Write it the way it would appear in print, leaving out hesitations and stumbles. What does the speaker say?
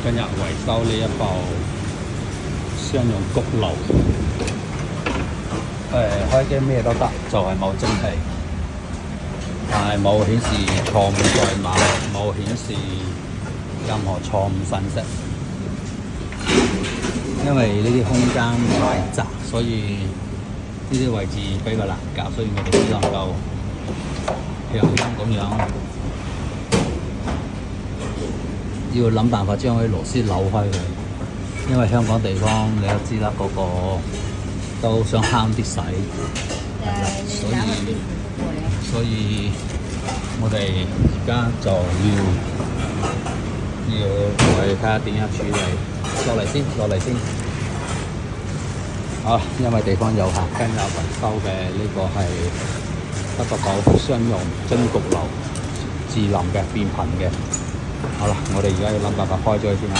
今日維修呢一部商用焗爐，開機咩都得，就係冇蒸汽，但係冇顯示錯誤代碼，冇顯示任何錯誤信息。因為呢啲空間太窄，所以呢啲位置比較難搞，所以我哋只能夠向陰咁樣。要諗辦法將啲螺絲扭開佢，因為香港地方你都知啦，個個都想慳啲使，所以我哋而家就要去睇下點樣處理。落嚟先。好，因為地方有限，今日維修嘅呢個係789商用蒸焗爐，智能嘅變頻嘅。好啦，我哋而家要諗辦法開咗佢先啊！